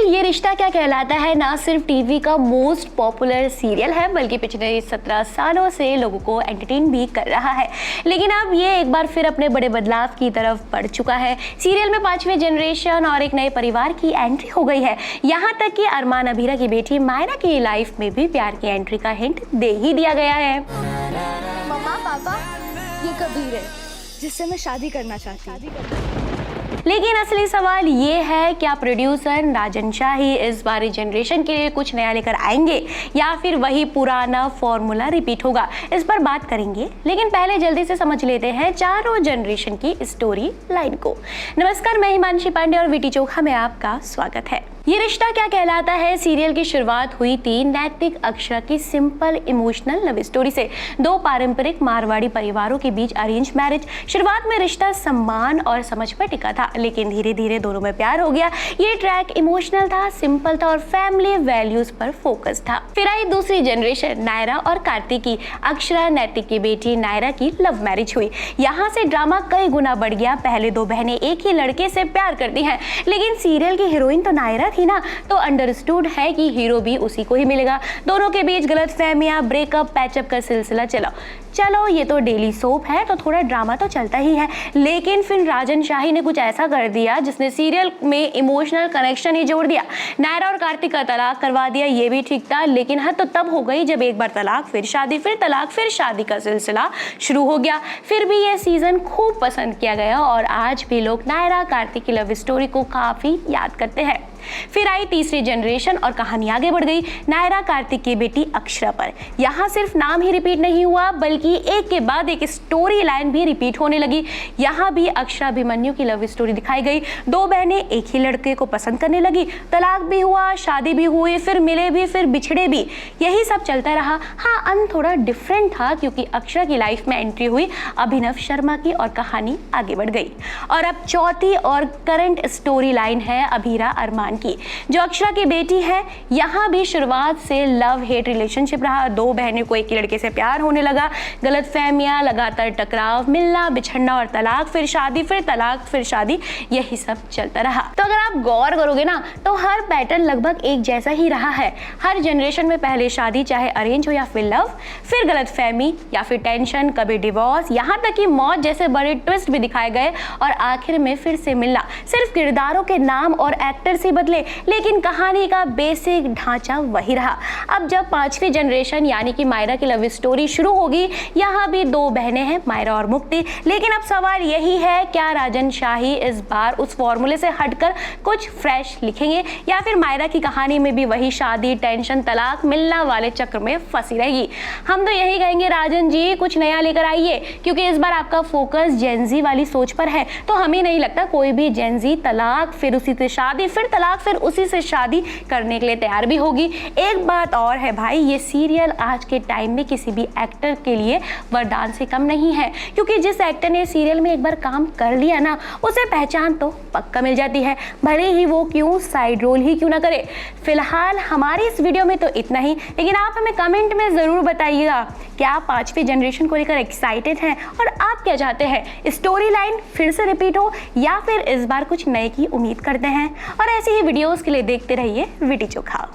ये रिश्ता क्या कहलाता है ना सिर्फ टीवी का मोस्ट पॉपुलर सीरियल है बल्कि पिछले 17 सालों से लोगों को एंटरटेन भी कर रहा है। लेकिन अब ये एक बार फिर अपने बड़े बदलाव की तरफ बढ़ चुका है। सीरियल में 5वें जनरेशन और एक नए परिवार की एंट्री हो गई है। यहाँ तक कि अरमान अबीरा की बेटी मायरा की लाइफ में भी प्यार की एंट्री का हिंट दे ही दिया गया है। मम्मा पापा, ये कबीर है जिससे मैं शादी करना चाहती हूँ। लेकिन असली सवाल ये है, क्या प्रोड्यूसर राजन शाही इस बार जनरेशन के लिए कुछ नया लेकर आएंगे या फिर वही पुराना फॉर्मूला रिपीट होगा? इस पर बात करेंगे, लेकिन पहले जल्दी से समझ लेते हैं चारों जनरेशन की स्टोरी लाइन को। नमस्कार, मैं हिमांशी पांडे और वीटी चोखा में आपका स्वागत है। ये रिश्ता क्या कहलाता है सीरियल की शुरुआत हुई थी नैतिक अक्षरा की सिंपल इमोशनल लव स्टोरी से। दो पारंपरिक मारवाड़ी परिवारों के बीच अरेंज मैरिज। शुरुआत में रिश्ता सम्मान और समझ पर टिका था, लेकिन धीरे धीरे दोनों में प्यार हो गया। ये ट्रैक इमोशनल था, सिंपल था और फैमिली वैल्यूज पर फोकस था। फिर आई दूसरी जनरेशन, नायरा और कार्तिक की। अक्षरा नैतिक की बेटी नायरा की लव मैरिज हुई। यहाँ से ड्रामा कई गुना बढ़ गया। पहले दो बहनें एक ही लड़के से प्यार करती हैं, लेकिन सीरियल की हीरोइन तो नायरा थी ना, तो अंडरस्टूड है कि हीरो भी उसी को ही मिलेगा। दोनों के बीच गलतफहमियां, ब्रेकअप, पैचअप का सिलसिला चलो ये तो डेली सोप है तो थोड़ा ड्रामा तो चलता ही है। लेकिन फिर राजन शाही ने कुछ ऐसा कर दिया जिसने सीरियल में इमोशनल कनेक्शन ही जोड़ दिया। नायरा और कार्तिक का तलाक करवा दिया, ये भी ठीक था, लेकिन हद तो तब हो गई जब एक बार तलाक फिर शादी, फिर तलाक फिर शादी का सिलसिला शुरू हो गया। फिर भी ये सीजन खूब पसंद किया गया और आज भी लोग नायरा कार्तिक की लव स्टोरी को काफी याद करते हैं। फिर आई तीसरी जनरेशन और कहानी आगे बढ़ गई नायरा कार्तिक की बेटी अक्षरा पर। यहाँ सिर्फ नाम ही रिपीट नहीं हुआ बल्कि एक के बाद एक स्टोरी लाइन भी रिपीट होने लगी। यहाँ भी अक्षरा अभिमन्यु की लव स्टोरी दिखाई गई। दो बहनें एक ही लड़के को पसंद करने लगी, तलाक भी हुआ, शादी भी हुई, फिर मिले भी, फिर बिछड़े भी, यही सब चलता रहा। हाँ, अंत थोड़ा डिफरेंट था क्योंकि अक्षरा की लाइफ में एंट्री हुई अभिनव शर्मा की और कहानी आगे बढ़ गई। और अब चौथी और करंट स्टोरी लाइन है अबीरा अरमान की, जो अक्षरा की बेटी है। यहाँ भी शुरुआत से लव हेट रिलेशनशिप रहा। दो बहनों को एक ही लड़के से प्यार होने लगा, गलतफहमियां, लगातार टकराव, मिलना, बिछड़ना और तलाक, फिर शादी, फिर तलाक, फिर शादी, यही सब चलता रहा। तो अगर आप गौर करोगे ना तो हर पैटर्न लगभग एक जैसा ही रहा है। हर जनरेशन में पहले शादी, चाहे अरेंज हो या फिर लव, फिर गलतफहमी या फिर टेंशन, कभी डिवोर्स, यहाँ तक कि मौत जैसे बड़े ट्विस्ट भी दिखाए गए और आखिर में फिर से मिलना। सिर्फ किरदारों के नाम और एक्टर्स ही बदले, लेकिन कहानी का बेसिक ढांचा वही रहा। अब जब 5वीं जनरेशन यानी कि मायरा की लव स्टोरी शुरू होगी, यहाँ भी दो बहनें हैं, मायरा और मुक्ति। लेकिन अब सवाल यही है, क्या राजन शाही इस बार उस फॉर्मूले से हटकर कुछ फ्रेश लिखेंगे या फिर मायरा की कहानी में भी वही शादी, टेंशन, तलाक, मिलना वाले चक्र में फंसी रहेगी? हम तो यही कहेंगे, राजन जी कुछ नया लेकर आइए, क्योंकि इस बार आपका फोकस जेनजी वाली सोच पर है। तो हमें नहीं लगता कोई भी जेनजी तलाक, फिर उसी से शादी, फिर तलाक, फिर उसी से शादी करने के लिए तैयार भी होगी। एक बात और है भाई, ये सीरियल आज के टाइम में किसी भी एक्टर के लिए वरदान से कम नहीं है, क्योंकि जिस एक्टर ने सीरियल में एक बार काम कर लिया ना, उसे पहचान तो पक्का मिल जाती है, भले ही वो क्यों साइड रोल ही क्यों ना करे। फिलहाल हमारी इस वीडियो में तो इतना ही, लेकिन आप हमें कमेंट में जरूर बताइएगा, क्या आप 5वीं जनरेशन को लेकर एक्साइटेड हैं और आप क्या चाहते हैं, स्टोरी लाइन फिर से रिपीट हो या फिर इस बार कुछ नए की उम्मीद करते हैं? और ऐसी ही वीडियोस के लिए देखते रहिए वीटी चोखा।